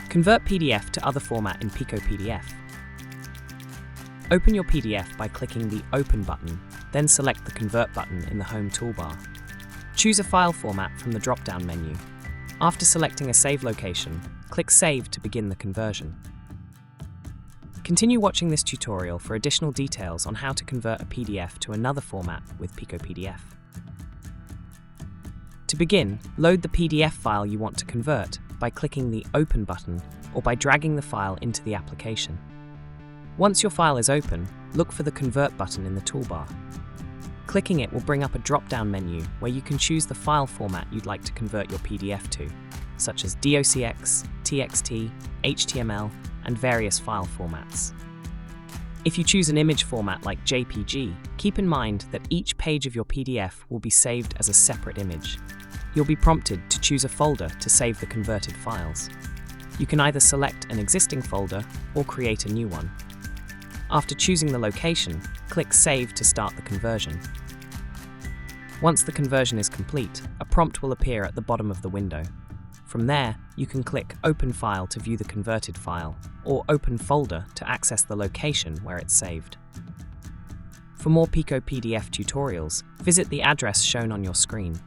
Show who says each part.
Speaker 1: Convert PDF to other format in PicoPDF. Open your PDF by clicking the Open button, then select the Convert button in the Home toolbar. Choose a file format from the drop-down menu. After selecting a save location, click Save to begin the conversion. Continue watching this tutorial for additional details on how to convert a PDF to another format with PicoPDF. To begin, load the PDF file you want to convert by clicking the Open button or by dragging the file into the application. Once your file is open, look for the Convert button in the toolbar. Clicking it will bring up a drop-down menu where you can choose the file format you'd like to convert your PDF to, such as DOCX, TXT, HTML, and various file formats. If you choose an image format like JPG, keep in mind that each page of your PDF will be saved as a separate image. You'll be prompted to choose a folder to save the converted files. You can either select an existing folder or create a new one. After choosing the location, click Save to start the conversion. Once the conversion is complete, a prompt will appear at the bottom of the window. From there, you can click Open File to view the converted file, or Open Folder to access the location where it's saved. For more PicoPDF tutorials, visit the address shown on your screen.